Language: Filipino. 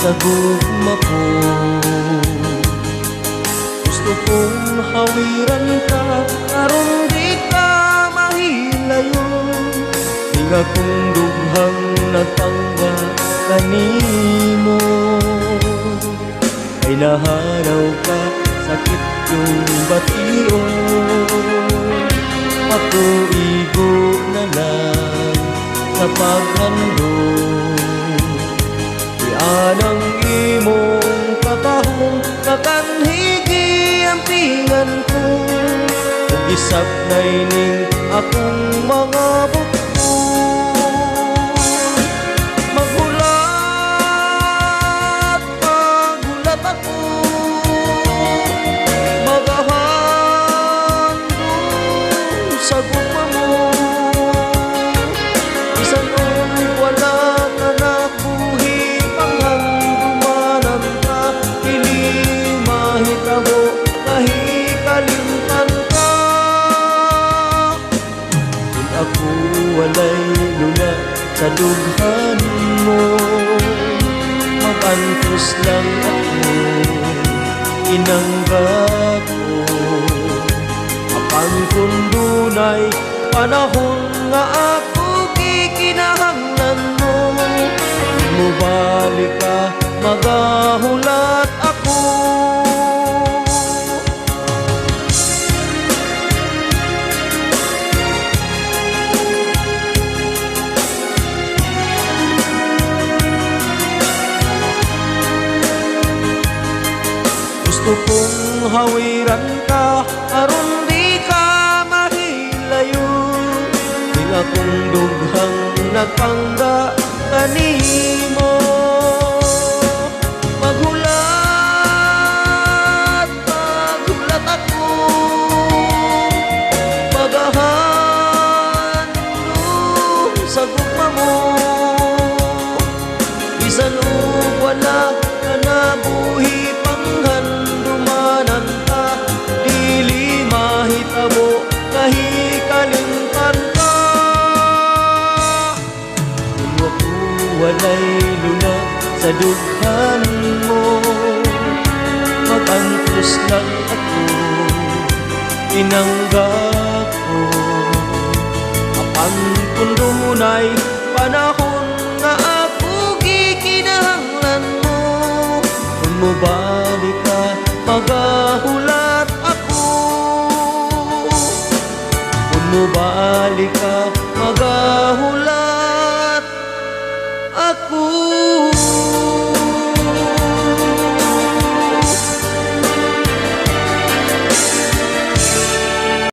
sa gugma ko. Gusto kong hawiran ka, aron di ka mahilayo. Di nga kong dughang nagpangga kanimo. Ay nahanaw ka, sakit yung bation. Ako igo na lang sa paghandong. Anang imong katahong kakanhigi ang pingan ko. Kung isap na ining akong mga buko. Maghulat, maghulat ako. Magahandong sa gugma mo. Bisan oy wala ka na buhi. Ako walay lula sa dughan mo. Magantos lang ako, inanggap ko. Apan kung dunay panahon nga ako kikinahanglan mo. Kung mubalik ka, magahulat ako. Gusto kong hawiran ka, aron di ka mahilayo. Di nga kong dughang nagpangga kanimo. Maghulat, maghulat ako. Magahandong sa gugma mo. Bisan og wala ka na buhi panghandumanan ka. Dili mahitabo kahikalimtan ka. Kung ako walay lula sa dughan mo. Magantos lang ako, inanggap ko. Apan kung dunay panahon nga ako gikinahanglan mo. Kung mubalik ka, magahulat ako. Kung mubalik ka, magahulat